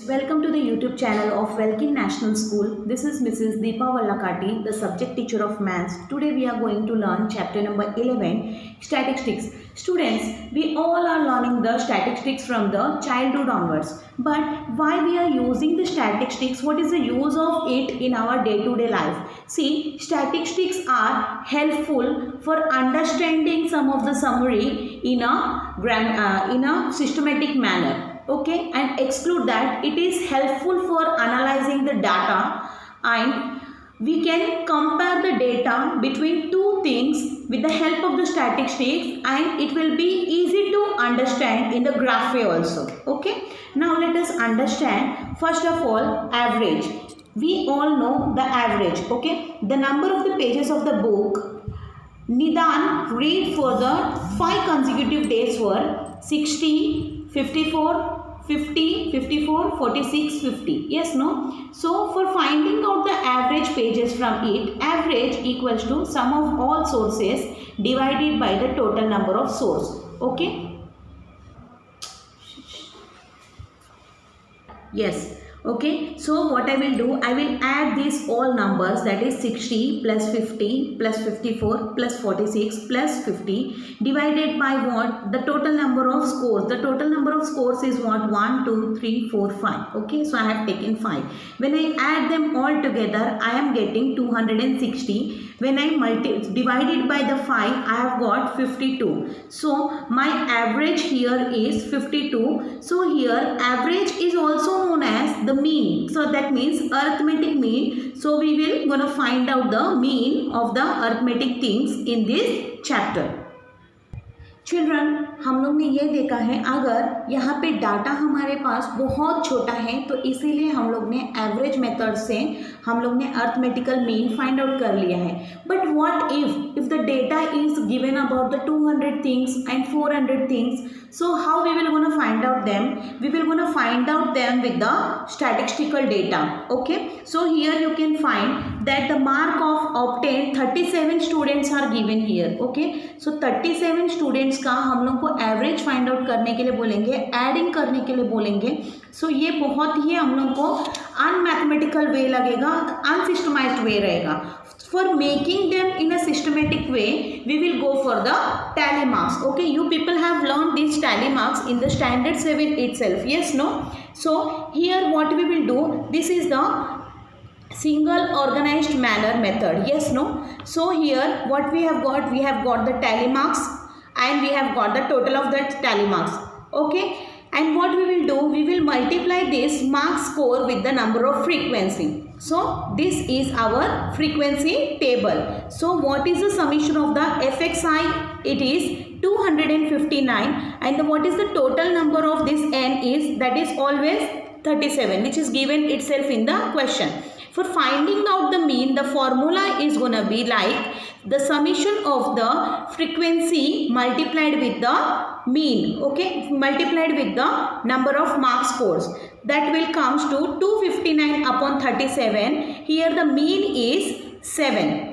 Welcome to the YouTube channel of Welkin National School. This is Mrs. Deepa Vallakati, the subject teacher of Maths. Today we are going to learn chapter number 11, Statistics. Students, we all are learning the statistics from the childhood onwards. But why we are using the statistics? What is the use of it in our day-to-day life? See, statistics are helpful for understanding some of the summary in a systematic manner. Okay, and exclude that it is helpful for analyzing the data, and we can compare the data between two things with the help of the statistics, and it will be easy to understand in the graph way also. Okay, now let us understand first of all average. We all know the average. Okay, the number of the pages of the book Nidan read for the 5 consecutive days were 60, 54, 50, 54, 46, 50. Yes, no? So, for finding out the average pages from it, average equals to sum of all sources divided by the total number of source. Okay? Yes. Okay, so what I will do, I will add these all numbers, that is 60 plus 50 plus 54 plus 46 plus 50 divided by what? The total number of scores. The total number of scores is what? 1, 2, 3, 4, 5. Okay, so I have taken 5. When I add them all together, I am getting 260. When I divide it by the 5, I have got 52. So my average here is 52. So here average is also known as the mean. So that means arithmetic mean. So we will gonna find out the mean of the arithmetic things in this chapter. Children, हम लोग ने ये देखा है अगर यहाँ पे data हमारे पास बहुत छोटा है तो इसीलिए हम लोग ने एवरेज मेथड से हम लोग ने अर्थमेटिकल मीन फाइंड आउट कर लिया है. But what if the data is given about the 200 things and 400 things, so how we will gonna find out them? We will gonna find out them with the statistical data. Okay, so here you can find that the mark of obtained 37 students are given here. Okay, so 37 students का हम लोग को average find out करने के लिए बोलेंगे, adding करने के लिए बोलेंगे. सो ये बहुत ही हम लोग को अनमैथमेटिकल वे लगेगा, अनसिस्टमाइज्ड वे रहेगा. For making them in a systematic way, we will go for the tally marks. Okay, you people have learned these tally marks in the standard 7 itself. Yes, no? So here what we will do, this is the single organized manner method. Yes, no? So here what we have got the tally marks and we have got the total of the tally marks. Okay, and what we will do, we will multiply this mark score with the number of frequency. So this is our frequency table. So what is the summation of the FXI? It is 259, and what is the total number of this n is, that is always 37, which is given itself in the question. For finding out the mean, the formula is gonna be like the summation of the frequency multiplied with the mean. Okay, multiplied with the number of mark scores. That will comes to 259 upon 37. Here the mean is 7.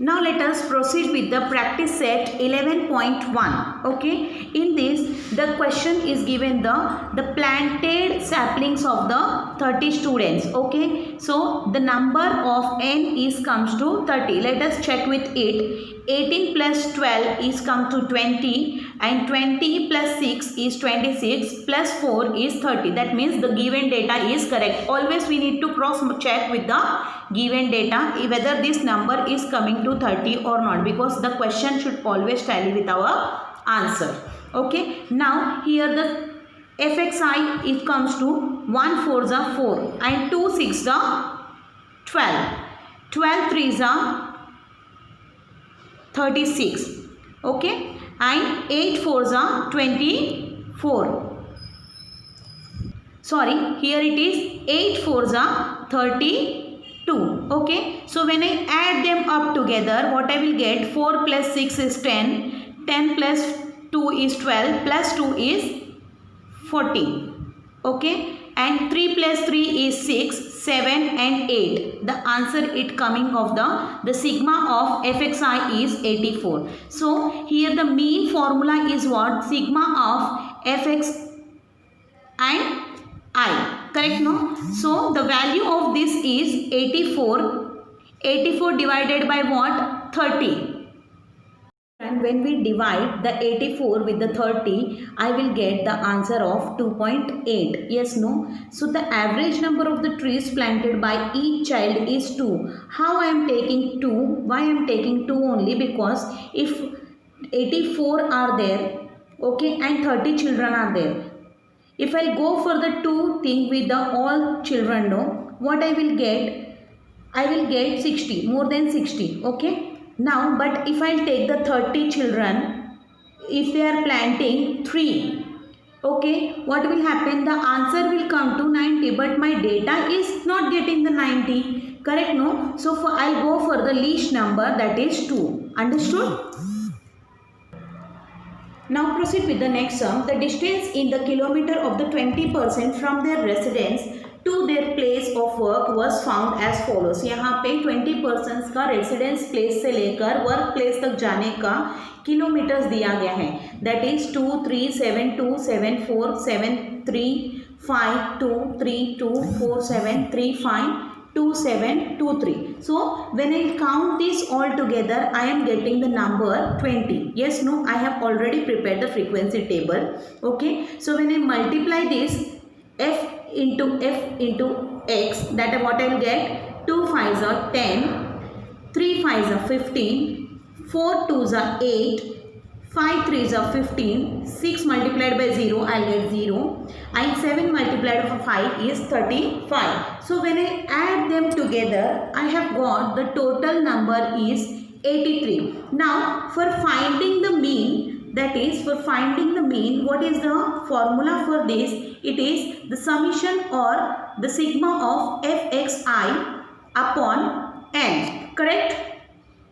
Now let us proceed with the practice set 11.1. Okay, in this the question is given the planted saplings of the 30 students. Okay, so the number of n is comes to 30. Let us check with it. 18 plus 12 is come to 20, and 20 plus 6 is 26, plus 4 is 30. That means the given data is correct. Always we need to cross check with the given data whether this number is coming to 30 or not, because the question should always tally with our answer. Okay, now here the FXI it comes to 1 4s are 4 and 2 6s are 12, 12 3s are 36. Okay, and 8 4s are 24. Sorry, here it is 8 4s are 32. Okay, so when I add them up together, what I will get, 4 plus 6 is 10, 10 plus 2 is 12, plus 2 is 14. Okay, and 3 plus 3 is 6, 7 and 8. The answer it coming of the sigma of FXI is 84. So here the mean formula is what? Sigma of FX and correct no? So the value of this is 84 divided by what? 30. And when we divide the 84 with the 30, I will get the answer of 2.8. Yes, no? So the average number of the trees planted by each child is 2. How I am taking 2? Why I am taking 2 only? Because if 84 are there, okay, and 30 children are there. If I go for the 2 thing with the all children, no, what I will get? I will get 60, more than 60, okay. Now, but if I take the 30 children, if they are planting 3, okay, what will happen? The answer will come to 90, but my data is not getting the 90, correct, no? So, I'll go for the least number, that is 2. Understood? Now proceed with the next sum. The distance in the kilometer of the 20% from their residence to their place of work was found as follows. यहाँ पे 20% का residence place से लेकर work place तक जाने का kilometres दिया गया है. That is 2, 3, 7, 2, 7, 4, 7, 3, 5, 2, 3, 2, 4, 7, 3, 5. 2, 7, 2, 3. So when I count this all together, I am getting the number 20. Yes, no, I have already prepared the frequency table. Okay, so when I multiply this f into x, that is what I will get. 2 5s are 10, 3 5s are 15, 4 2s are 8, 5 3s are 15, 6 multiplied by 0 I will get 0, and 7 multiplied by 5 is 35. So when I add them together, I have got the total number is 83. Now for finding the mean, that is for finding the mean, what is the formula for this? It is the summation or the sigma of fxi upon n, correct?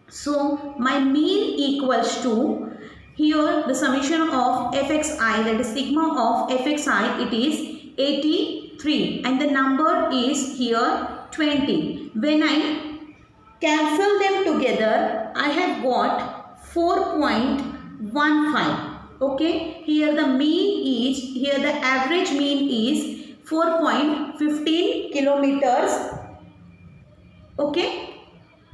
So my mean equals to, here the summation of fxi, that is sigma of fxi, it is 83 and the number is here 20. When I cancel them together, I have got 4.15. Okay, here the mean is, here the average mean is 4.15 kilometers. Okay,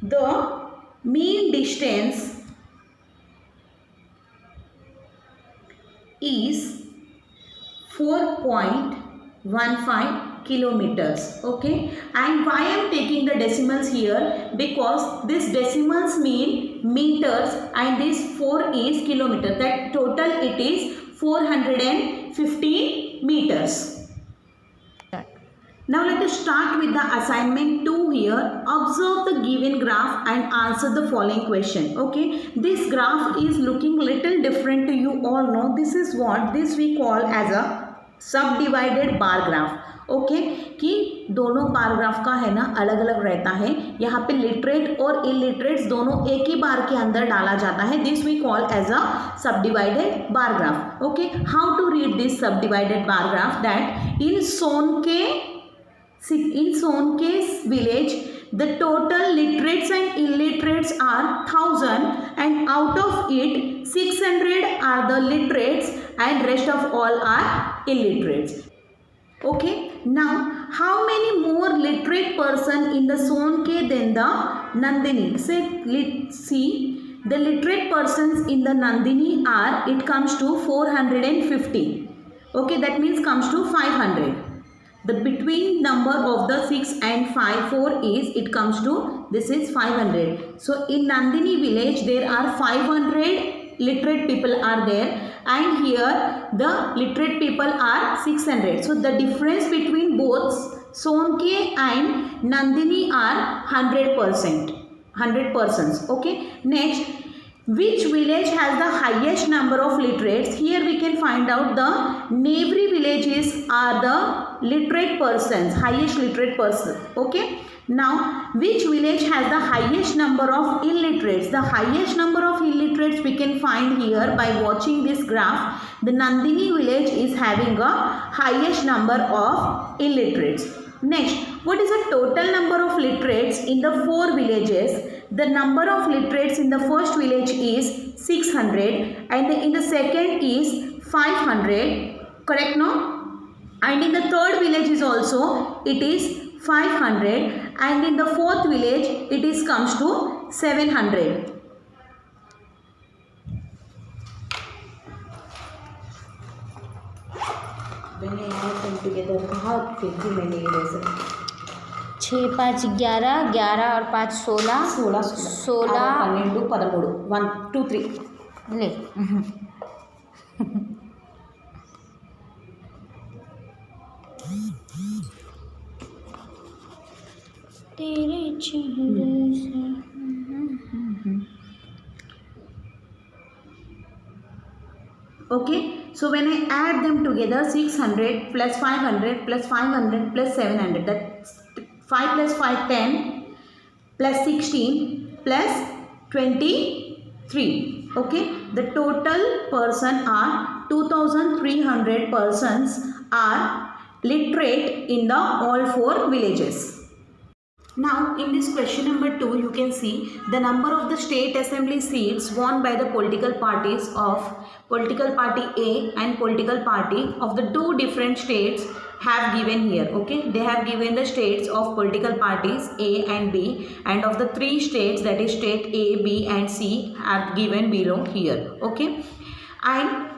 the mean distance is 4.15 kilometers. Okay, and why I am taking the decimals here? Because this decimals mean meters and this 4 is kilometer. That total it is 415 meters. Now let us start with the assignment 2 here. Observe the given graph and answer the following question. Okay, this graph is looking little different to you all know. This is what this we call as a subdivided bar graph. Okay कि दोनों bar graph का है ना अलग अलग रहता है. यहाँ पे लिटरेट और इलिटरेट्स दोनों एक ही बार के अंदर डाला जाता है. This we call as a subdivided bar graph. Okay, how to read this subdivided bar graph? That in Sonke village, the total literates and illiterates are 1000 and out of it 600 are the literates and rest of all are illiterates. Okay, now how many more literate person in the Sonke than the Nandini? See, the literate persons in the Nandini are, it comes to 450. Okay, that means comes to 500. The between number of the 6 and 4 is, it comes to, this is 500. So in Nandini village there are 500 literate people are there and here the literate people are 600. So the difference between both Sonke and Nandini are 100%. 100 persons. Okay. Next, which village has the highest number of literates? Here we can find out the neighboring villages are the literate persons, highest literate person. Okay. Now, which village has the highest number of illiterates? The highest number of illiterates we can find here by watching this graph. The Nandini village is having a highest number of illiterates. Next, what is the total number of literates in the 4 villages? The number of literates in the first village is 600 and in the second is 500. Correct, no? and in the third village is also it is 500, and in the fourth village it is comes to 700. When I add them together, बहुत फिर मैंने ये razor 6 5 11 11 और 5 16 16 12 13 1 2 3 ले तेरे चेहरे से Okay, so when I add them together, 600 plus 500 plus 500 plus 700, that's 5 plus 5 10 plus 16 plus 23. Okay, the total person are 2300 persons are literate in the all 4 villages. Now in this question number 2, you can see the number of the state assembly seats won by the political parties of political party A and political party of the 2 different states have given here. Okay, they have given the states of political parties A and B, and of the 3 states, that is state A, B and C, are given below here. Okay, and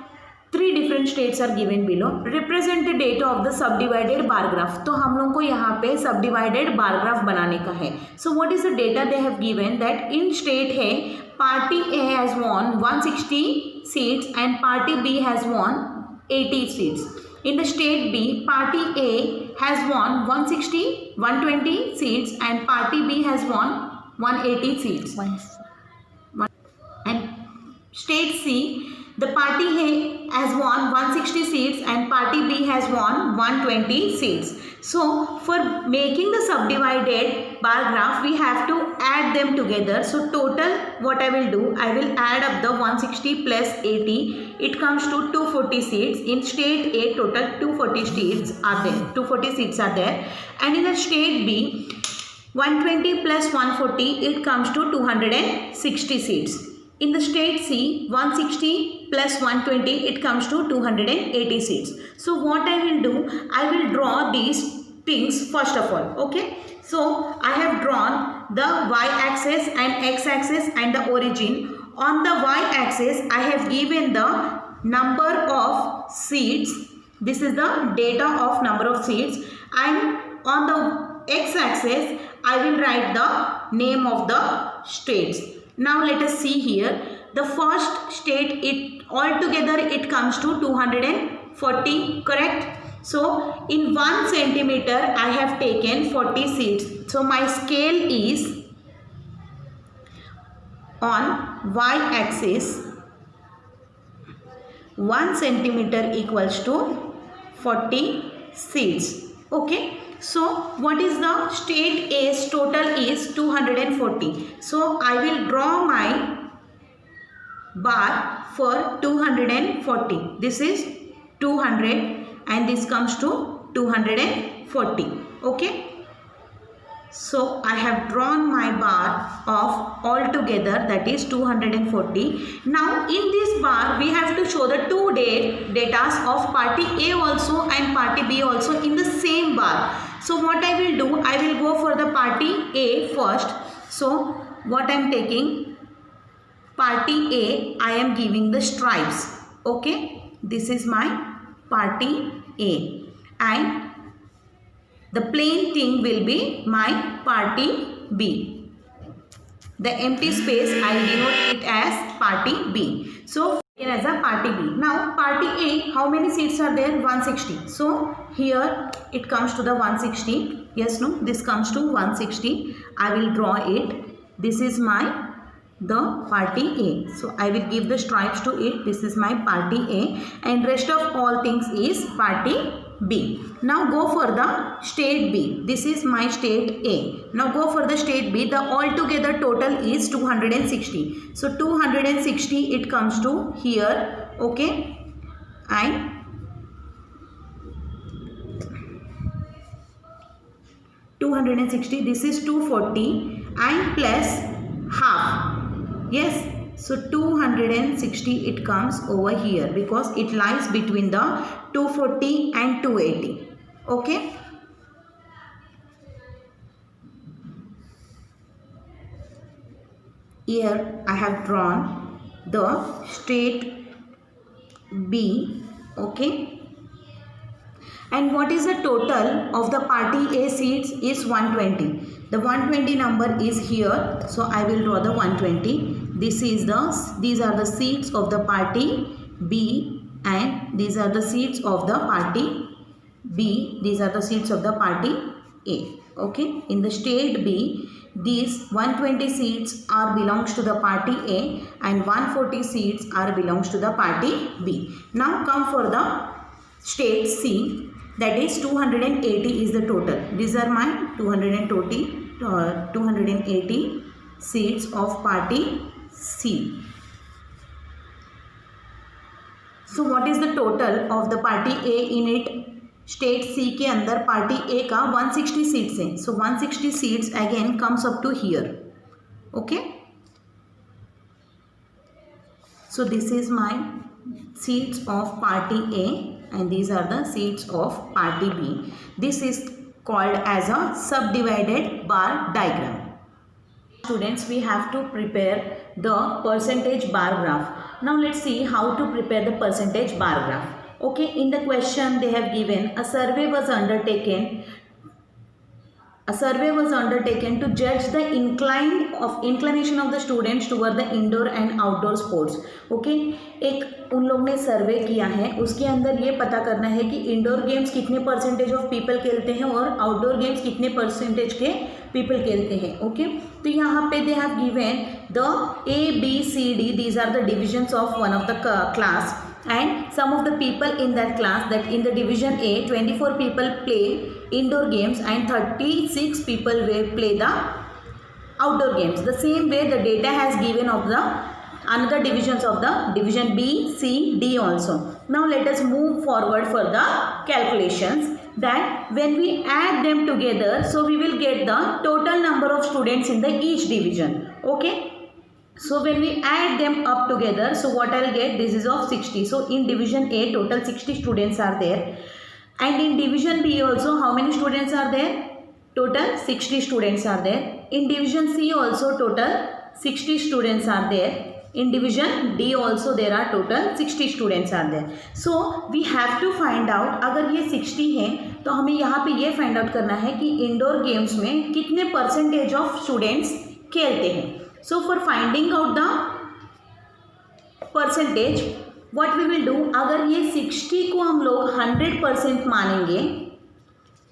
3 different states are given below. Represent the data of the subdivided bar graph. तो हम लोग को यहाँ पे subdivided bar graph बनाने का है. So what is the data they have given? That in state है party A has won 160 seats and party B has won 80 seats. In the state B, party A has won 160, 120 seats and party B has won 180 seats. And state C, the party A has won 160 seats and party B has won 120 seats. So for making the subdivided bar graph, we have to add them together. So total what I will do, I will add up the 160 plus 80. It comes to 240 seats. In state A, total 240 seats are there. 240 seats are there. And in the state B, 120 plus 140, it comes to 260 seats. In the state C, 160 plus 120, it comes to 280 seats. So what I will do, I will draw these things first of all. Okay. So I have drawn the y-axis and x-axis and the origin. On the y-axis, I have given the number of seats. This is the data of number of seats. And on the x-axis, I will write the name of the states. Now let us see here. The first state, it altogether it comes to 240, correct? So in 1 centimeter I have taken 40 seats. So my scale is on y-axis 1 centimeter equals to 40 seats. Okay. So what is the state A's total is 240. So I will draw my bar for 240. This is 200 and this comes to 240. Okay. So I have drawn my bar of altogether, that is 240. Now in this bar we have to show the 2 datas of party A also and party B also in the same bar. So what I will do, I will go for the party A first. So what I am taking, party A, I am giving the stripes. Okay, this is my party A and the plain thing will be my party B. The empty space I denote it as party B. So as a party B. Now party A, how many seats are there? 160. So here it comes to the 160. Yes, no, this comes to 160. I will draw it. This is my the party A. So I will give the stripes to it. This is my party A and rest of all things is party B. Now go for the state B. This is my state A. Now go for the state B. The altogether total is 260. So 260 it comes to here. Okay. And 260, this is 240 and plus half. Yes. So 260 it comes over here because it lies between the 240 and 280. Okay. Here I have drawn the state B. Okay. And what is the total of the party A seats is 120. The 120 number is here. So I will draw the 120. These are the seats of the party B, and these are the seats of the party B. These are the seats of the party A. Okay. In the state B, these 120 seats are belongs to the party A and 140 seats are belongs to the party B. Now come for the state C. That is 280 is the total. These are my 280 seats of party C. So what is the total of the party A in it? State C के अंदर party A का 160 seats है. So 160 seats again comes up to here. Okay. So this is my seats of party A. And these are the seats of party B. This is called as a subdivided bar diagram. Students, we have to prepare the percentage bar graph. Now let's see how to prepare the percentage bar graph. Okay, in the question they have given a survey was undertaken to judge the inclination of the students toward the indoor and outdoor sports. Okay, एक उन लोग ने सर्वे किया है, उसके अंदर ये पता करना है कि इंडोर गेम्स कितने परसेंटेज ऑफ पीपल खेलते हैं और आउटडोर गेम्स कितने परसेंटेज के पीपल खेलते हैं. ओके, तो यहाँ पे they have given the ABCD, these are the divisions of one of the class, and some of the people in that class, that in the division A 24 people play indoor games and 36 people will play the outdoor games. The same way the data has given of the another divisions of the division B, C, D also. Now let us move forward for the calculations, that when we add them together, so we will get the total number of students in the each division. Okay. So when we add them up together, so what I'll get, this is of 60. So in division A total 60 students are there, and in division B also how many students are there? Total 60 students are there. In division C also total 60 students are there. In division D also there are total 60 students are there. So we have to find out, अगर ये 60 है तो हमें यहाँ पे ये find out करना है कि इंडोर गेम्स में कितने परसेंटेज ऑफ स्टूडेंट्स खेलते हैं. So for finding out the percentage, what we will do, अगर ये 60 को हम लोग 100% मानेंगे,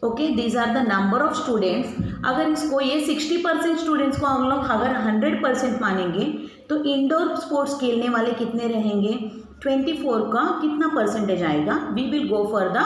okay, these are the number of students, अगर इसको ये 60% स्टूडेंट्स को हम लोग अगर 100% मानेंगे तो इंडोर स्पोर्ट्स खेलने वाले कितने रहेंगे? 24 का कितना परसेंटेज आएगा? We will go for the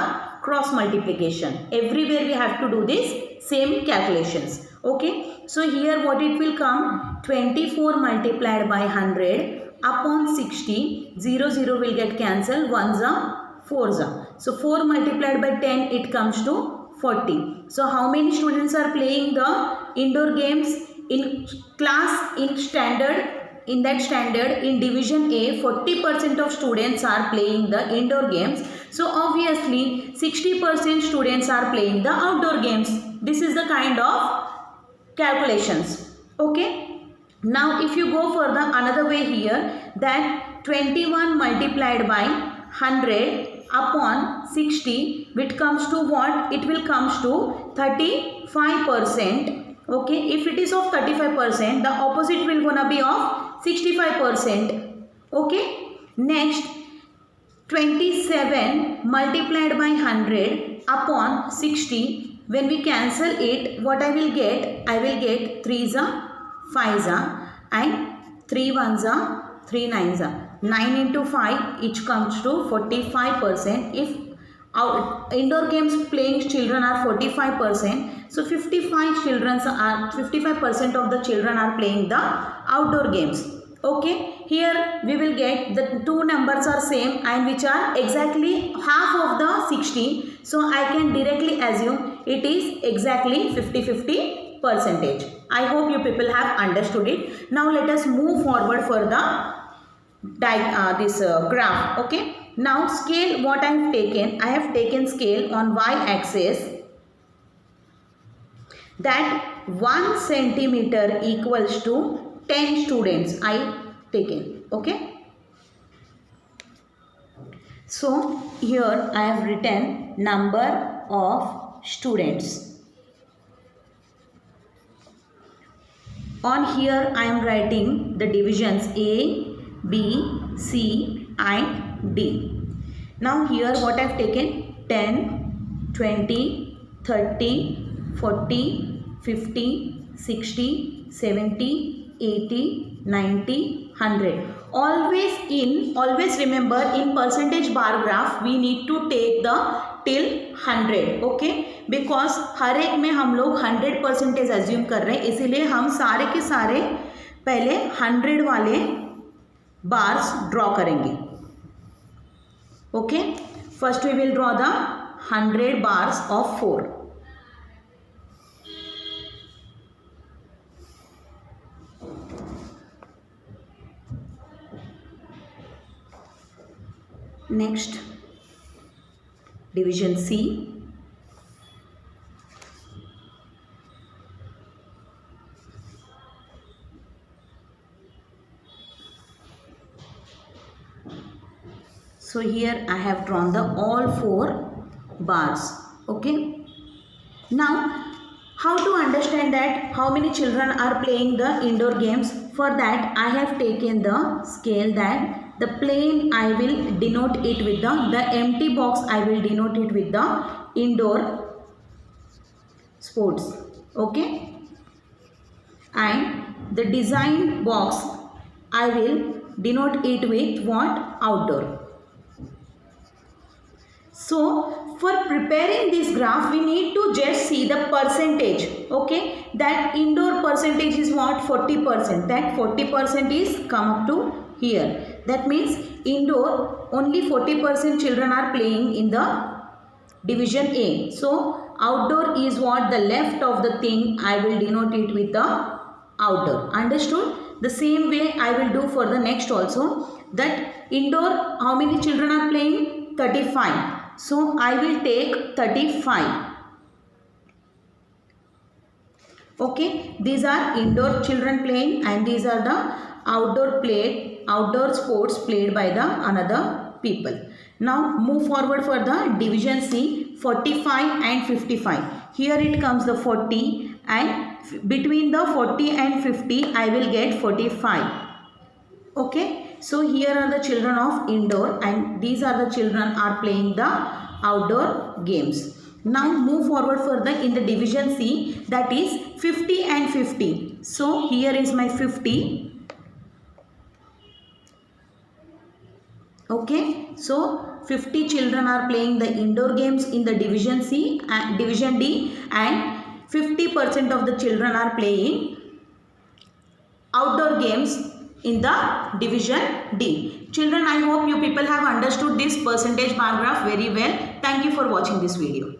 cross multiplication. Everywhere we have to do this same calculations. Okay, so here what it will come, 24 multiplied by 100 upon 60, 0 will get cancelled, 1s are 4s are. So 4 multiplied by 10 it comes to 40. So how many students are playing the indoor games in class in that standard in division A? 40% of students are playing the indoor games. So obviously 60% students are playing the outdoor games. This is the kind of calculations. Okay, now if you go for the another way here, that 21 multiplied by 100 upon 60, which comes to what? It will comes to 35%. Okay, if it is of 35%, the opposite will gonna be of 65%. Okay, next 27 multiplied by 100 upon 60, when we cancel it, what I will get? I will get 3s are 5s are and 3 1s are 3 9s are. 9 into 5 each comes to 45%. If our indoor games playing children are 45%, so 55% of the children are playing the outdoor games. Okay, here we will get the two numbers are same and which are exactly half of the 60. So I can directly assume it is exactly 50-50%. I hope you people have understood it. Now let us move forward for the this graph. Okay, now scale, what I have taken scale on y axis, that 1 centimeter equals to 10 students I taken. Okay, so here I have written number of students. On here I am writing the divisions A, B, C and D. Now here what I have taken, 10, 20, 30, 40, 50, 60, 70, 80, 90, 100. Always remember, in percentage bar graph we need to take the till 100. Okay, because हर एक में हम लोग 100% assume कर रहे हैं, इसीलिए हम सारे के सारे पहले 100 वाले बार्स ड्रॉ करेंगे. Okay, first we will draw the 100 bars of 4. Next division C. So here I have drawn the all 4 bars. Okay. Now how to understand that how many children are playing the indoor games? For that I have taken the scale, that the plane I will denote it with the empty box I will denote it with the indoor sports. Okay. And the design box I will denote it with what? Outdoor. So for preparing this graph we need to just see the percentage. Okay, that indoor percentage is what? 40%. That 40% is come up to here. That means indoor only 40% children are playing in the division A. So outdoor is what? The left of the thing I will denote it with the outdoor. Understood? The same way I will do for the next also. That indoor how many children are playing? 35. So I will take 35. Okay, these are indoor children playing and these are the outdoor sports played by the another people. Now move forward for the division C, 45 and 55. Here it comes the 40 and between the 40 and 50 I will get 45. Okay. So here are the children of indoor and these are the children are playing the outdoor games. Now move forward further in the division C, that is 50 and 50. So here is my 50. Okay. So 50 children are playing the indoor games in the division C and division D, and 50% of the children are playing outdoor games in the division D. Children, I hope you people have understood this percentage bar graph very well. Thank you for watching this video.